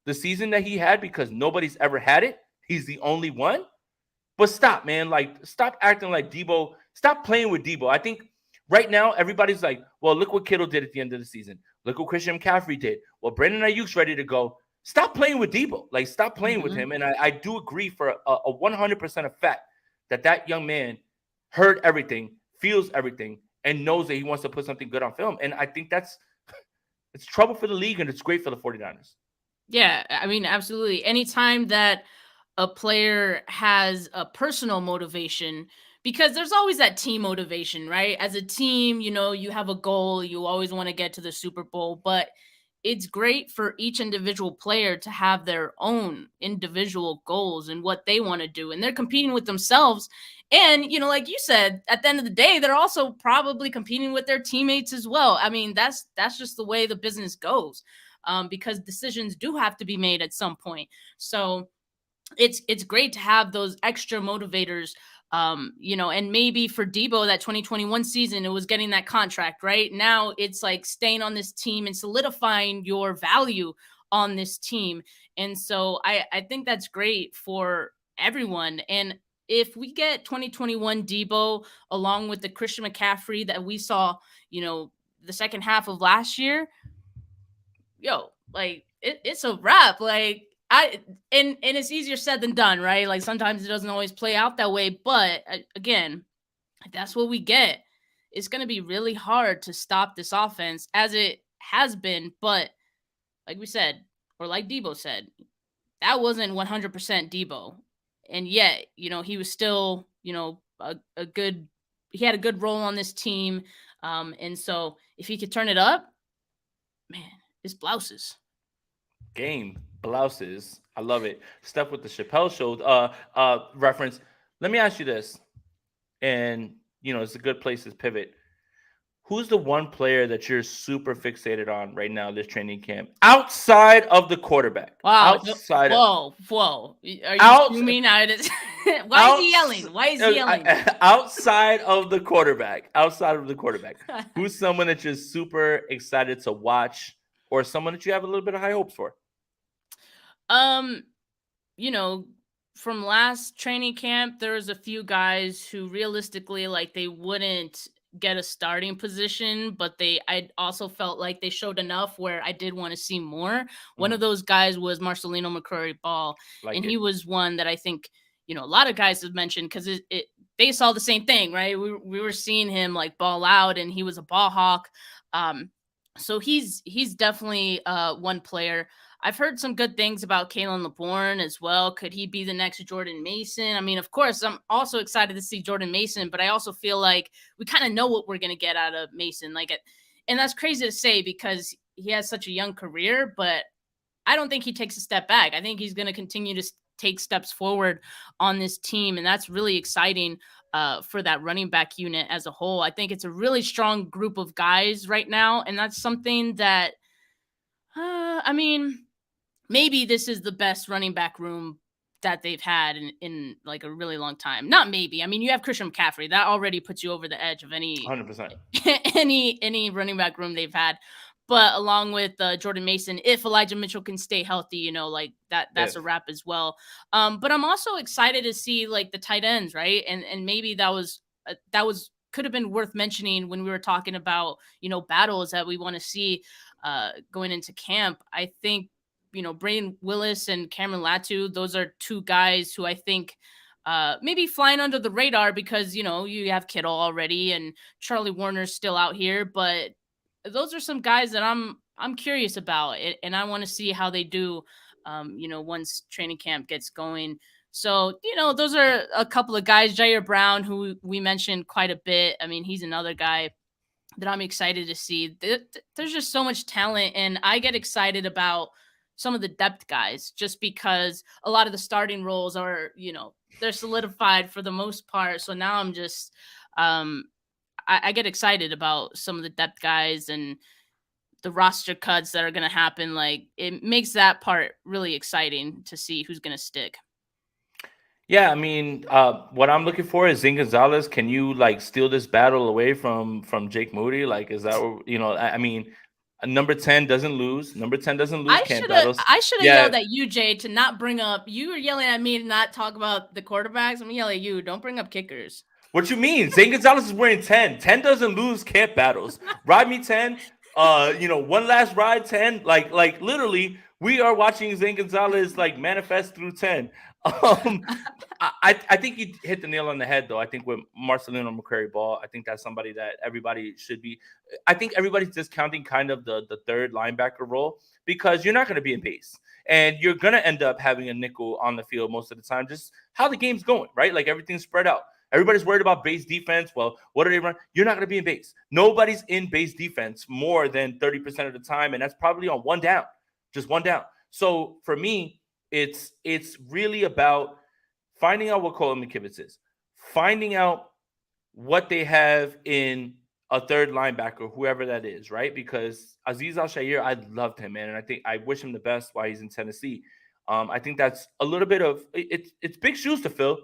the season that he had because nobody's ever had it. He's the only one. But stop, man. Like, stop acting like Debo. Stop playing with Debo. I think right now everybody's like, well, look what Kittle did at the end of the season. Look what Christian McCaffrey did. Well, Brandon Ayuk's ready to go. Stop playing with Debo. Like, stop playing with Hmm. him. And I do agree for a 100% effect that that young man heard everything, feels everything, and knows that he wants to put something good on film. And I think it's trouble for the league and it's great for the 49ers. Yeah, I mean, absolutely. Anytime that a player has a personal motivation, because there's always that team motivation, right? As a team, you have a goal, you always want to get to the Super Bowl, but it's great for each individual player to have their own individual goals and what they want to do. And they're competing with themselves. And, like you said, at the end of the day, they're also probably competing with their teammates as well. I mean, that's just the way the business goes. Because decisions do have to be made at some point. So it's great to have those extra motivators. And maybe for Deebo, that 2021 season, it was getting that contract. Right now it's like staying on this team and solidifying your value on this team. And so I think that's great for everyone. And if we get 2021 Deebo along with the Christian McCaffrey that we saw, the second half of last year, like it's a wrap. Like and it's easier said than done, right? Like sometimes it doesn't always play out that way, but again, if that's what we get, it's going to be really hard to stop this offense as it has been. But like we said, or like Deebo said, that wasn't 100% Deebo, and yet he was still a good. He had a good role on this team, and so if he could turn it up, man, it's blouses. Game blouses. I love it. Stuff with the Chappelle Show reference. Let me ask you this, and it's a good place to pivot. Who's the one player that you're super fixated on right now this training camp outside of the quarterback? Wow. Outside of Whoa. Whoa. Are you out assuming I just why is he outs- yelling? Why is he yelling? outside of the quarterback. Outside of the quarterback. Who's someone that you're super excited to watch or someone that you have a little bit of high hopes for? Um, you know, from last training camp, there was a few guys who realistically, like, they wouldn't get a starting position, but I also felt like they showed enough where I did want to see more. One of Mhm. those guys was Marcelino McCurry Ball, and Like he it. was one that I think, a lot of guys have mentioned because they saw the same thing, right? We were seeing him like ball out, and he was a ball hawk. Um, so he's definitely one player. I've heard some good things about Kalen LeBourne as well. Could he be the next Jordan Mason? I mean, of course, I'm also excited to see Jordan Mason, but I also feel like we kind of know what we're going to get out of Mason. And that's crazy to say because he has such a young career, but I don't think he takes a step back. I think he's going to continue to take steps forward on this team, and that's really exciting for that running back unit as a whole. I think it's a really strong group of guys right now, and that's something that, I mean, maybe this is the best running back room that they've had in like a really long time. Not maybe. I mean, you have Christian McCaffrey. That already puts you over the edge of any 100%. any running back room they've had. But along with Jordan Mason, if Elijah Mitchell can stay healthy, like that's a If wrap as well. But I'm also excited to see like the tight ends, right? And maybe that was could have been worth mentioning when we were talking about battles that we want to see going into camp. I think Braden Willis and Cameron Latu, those are two guys who I think maybe flying under the radar because you have Kittle already and Charlie Warner's still out here, but those are some guys that I'm curious about it, and I want to see how they do. Once training camp gets going. So those are a couple of guys. Jair Brown, who we mentioned quite a bit. I mean, he's another guy that I'm excited to see. There's just so much talent, and I get excited about some of the depth guys just because a lot of the starting roles are, they're solidified for the most part. So now I'm just, um, I get excited about some of the depth guys and the roster cuts that are going to happen. Like it makes that part really exciting to see who's going to stick. Yeah, I mean, what I'm looking for is Zane Gonzalez. Can you like steal this battle away from Jake Moody? Like, is that I mean, number 10 doesn't lose. Number 10 doesn't lose I camp should have battles. I should have Yeah, yelled at you, Jay, to not bring up. You were yelling at me to not talk about the quarterbacks. I'm gonna yell at you. Don't bring up kickers. what you mean? Zane Gonzalez is wearing 10. 10 doesn't lose camp battles. Ride me 10. One last ride 10. Like literally, we are watching Zane Gonzalez like manifest through 10. Um, I think you hit the nail on the head though. I think with Marcelino McCrary Ball, I think that's somebody that everybody should be. I think everybody's discounting kind of the third linebacker role because you're not going to be in base. And you're gonna end up having a nickel on the field most of the time, just how the game's going, right? Like everything's spread out. Everybody's worried about base defense. Well, what do they run? You're not going to be in base. Nobody's in base defense more than 30% of the time, and that's probably on one down, just one down. So for me, it's really about finding out what Colin McKivitz is, finding out what they have in a third linebacker, whoever that is, right? Because Aziz Al Shair, I loved him, man, and I think I wish him the best while he's in Tennessee. I think that's a little bit of it's big shoes to fill,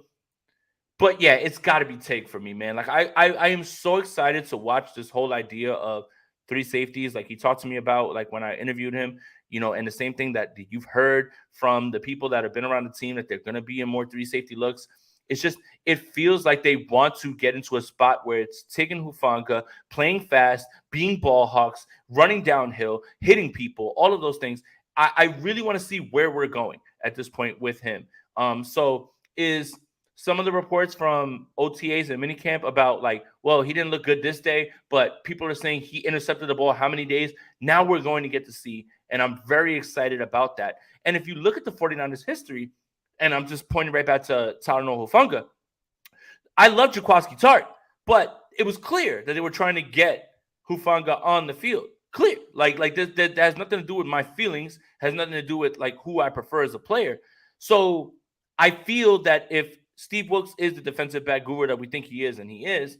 but yeah, it's got to be take for me, man. Like I am so excited to watch this whole idea of three safeties, like he talked to me about, like when I interviewed him, and the same thing that you've heard from the people that have been around the team that they're going to be in more three safety looks. It's just it feels like they want to get into a spot where it's taking Hufanga, playing fast, being ball hawks, running downhill, hitting people, all of those things. I really want to see where we're going at this point with him. So is some of the reports from OTAs and minicamp about like, well, he didn't look good this day, but people are saying he intercepted the ball how many days? Now we're going to get to see, and I'm very excited about that. And if you look at the 49ers history, and I'm just pointing right back to Talanoa Hufanga, I love Jaquaski Tart, but it was clear that they were trying to get Hufanga on the field. Clear. Like that has nothing to do with my feelings, has nothing to do with like who I prefer as a player. So I feel that if Steve Wilkes is the defensive back guru that we think he is, and he is,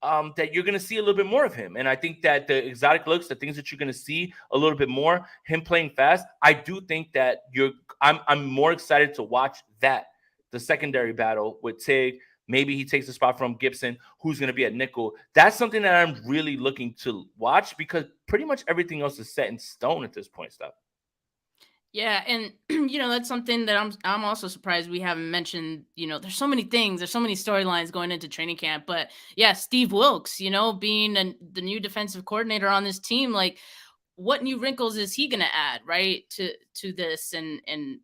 that you're going to see a little bit more of him. And I think that the exotic looks, the things that you're going to see a little bit more, him playing fast, I do think that I'm more excited to watch that, the secondary battle with Tig, Maybe he takes the spot from Gibson, who's going to be at nickel. That's something that I'm really looking to watch because pretty much everything else is set in stone at this point, stuff. Yeah, and that's something that I'm also surprised we haven't mentioned. There's so many things, there's so many storylines going into training camp, but yeah, Steve Wilkes, being the new defensive coordinator on this team, like what new wrinkles is he going to add, right, to this, and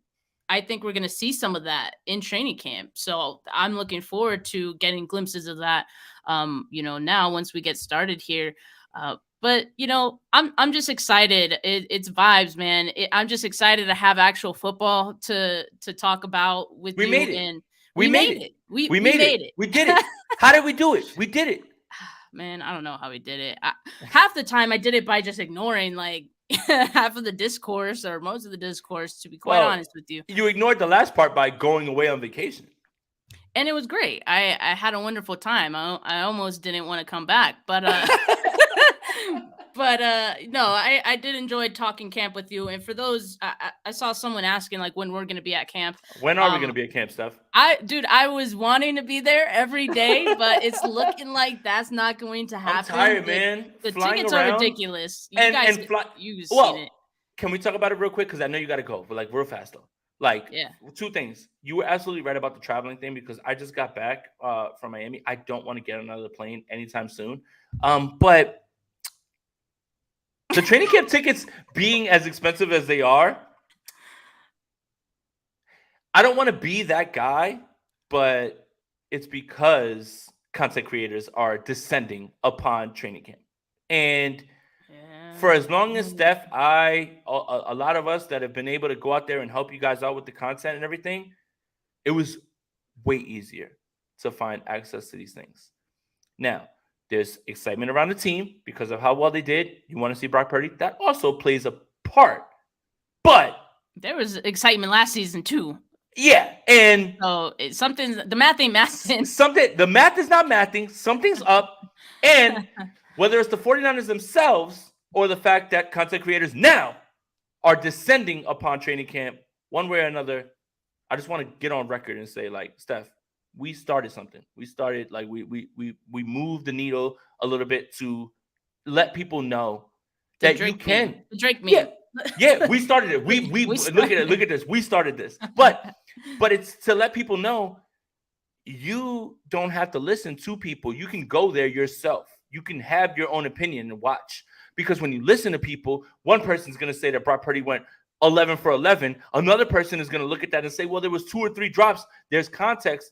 I think we're going to see some of that in training camp. So I'm looking forward to getting glimpses of that. Now once we get started here. But I'm just excited. It's vibes, man. I'm just excited to have actual football to talk about with We you, made it. and We made it. We made it. We did it. How did we do it? We did it. Man, I don't know how we did it. Half the time I did it by just ignoring like half of the discourse or most of the discourse, to be quite honest with you. You ignored the last part by going away on vacation. And it was great. I had a wonderful time. I almost didn't want to come back, but but no, I did enjoy talking camp with you. And for those, I saw someone asking like when we're going to be at camp. When are we going to be at camp, Steph? I was wanting to be there every day, but it's looking like that's not going to happen. I'm tired, man. The tickets are ridiculous. You you've seen it. Can we talk about it real quick? Because I know you got to go, but like real fast though. Like, two things. You were absolutely right about the traveling thing because I just got back from Miami. I don't want to get on another plane anytime soon. But the training camp tickets being as expensive as they are, I don't want to be that guy, but it's because content creators are descending upon training camp. And for as long as Steph, a lot of us that have been able to go out there and help you guys out with the content and everything, it was way easier to find access to these things. Now, there's excitement around the team because of how well they did. You want to see Brock Purdy? That also plays a part. But there was excitement last season too. Yeah, and so the math ain't mathing. The math is not mathing. Something's up. And whether it's the 49ers themselves or the fact that content creators now are descending upon training camp one way or another, I just want to get on record and say, like, Steph, we started something. We started, like, we moved the needle a little bit to let people know that you can. The Drake meme. Yeah, we started it. We look at this. We started this. But it's to let people know you don't have to listen to people. You can go there yourself. You can have your own opinion and watch. Because when you listen to people, one person's going to say that Brock Purdy went 11 for 11. Another person is going to look at that and say, well, there was 2 or 3 drops. There's context.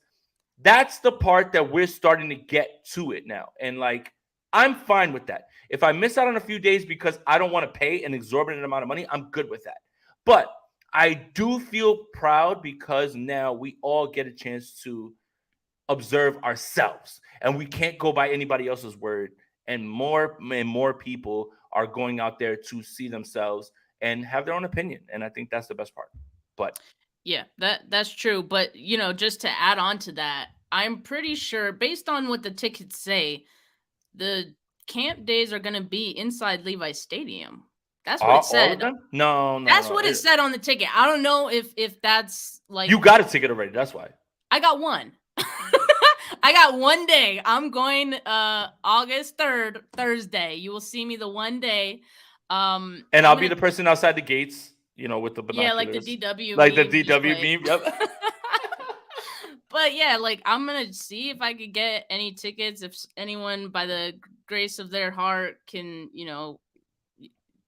That's the part that we're starting to get to it now. And, like, I'm fine with that. If I miss out on a few days because I don't want to pay an exorbitant amount of money, I'm good with that. But I do feel proud because now we all get a chance to observe ourselves. And we can't go by anybody else's word. And more people are going out there to see themselves and have their own opinion. And I think that's the best part. But yeah, that's true. But, just to add on to that, I'm pretty sure based on what the tickets say, the camp days are going to be inside Levi Stadium. That's what it said. No. That's what it said on the ticket. I don't know if that's like... You got a ticket already. That's why. I got one. I got one day. I'm going August 3rd, Thursday. You will see me the one day. And I'll be the person outside the gates, with the binoculars. Yeah, like the DW meme. Like the DW meme. Yep. But yeah, like I'm going to see if I could get any tickets. If anyone by the grace of their heart can,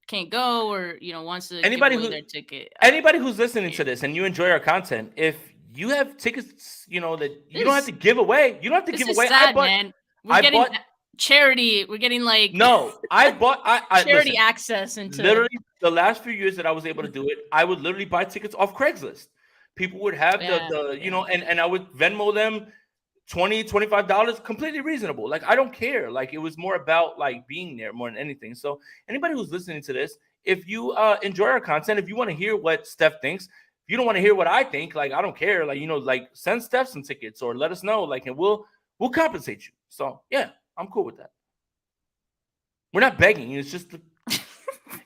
can't go or, wants to give away their ticket. Anybody who's listening to this and you enjoy our content, if you have tickets, that you don't have to give away. You don't have to give away. Sad, man. We're getting charity. We're getting like I bought charity access into literally the last few years that I was able to do it. I would literally buy tickets off Craigslist. People would have and I would Venmo them $20, $25, completely reasonable. Like, I don't care. Like, it was more about like being there more than anything. So anybody who's listening to this, if you enjoy our content, if you want to hear what Steph thinks, if you don't want to hear what I think, like, I don't care. Like, like send Steph some tickets or let us know. Like, and we'll compensate you. So yeah, I'm cool with that. We're not begging. It's just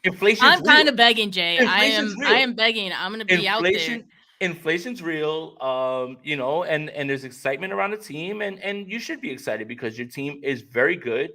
inflation. I'm kind of begging, Jay. I am begging. I'm going to be out there. inflation's real, and there's excitement around the team, and you should be excited because your team is very good,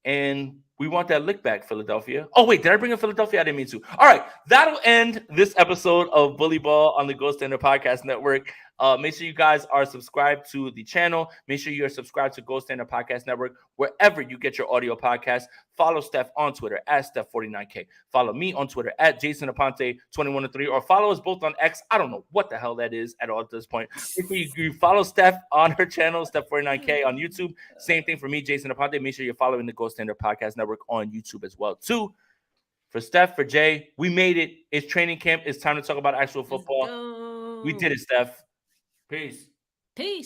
and we want that lick back, Philadelphia. Oh wait, did I bring in Philadelphia? I didn't mean to. All right, that'll end this episode of Bully Ball on the Ghost Standard Podcast Network. Make sure you guys are subscribed to the channel. Make sure you are subscribed to Ghost Standard Podcast Network wherever you get your audio podcast. Follow Steph on Twitter at Steph49K. Follow me on Twitter at Jason Aponte 2103, or follow us both on X. I don't know what the hell that is at all at this point. Make sure you follow Steph on her channel, Steph49K on YouTube. Same thing for me, Jason Aponte. Make sure you're following the Ghost Standard Podcast Network on YouTube as well, too. For Steph, for Jay, we made it. It's training camp. It's time to talk about actual football. We did it, Steph. Peace. Peace.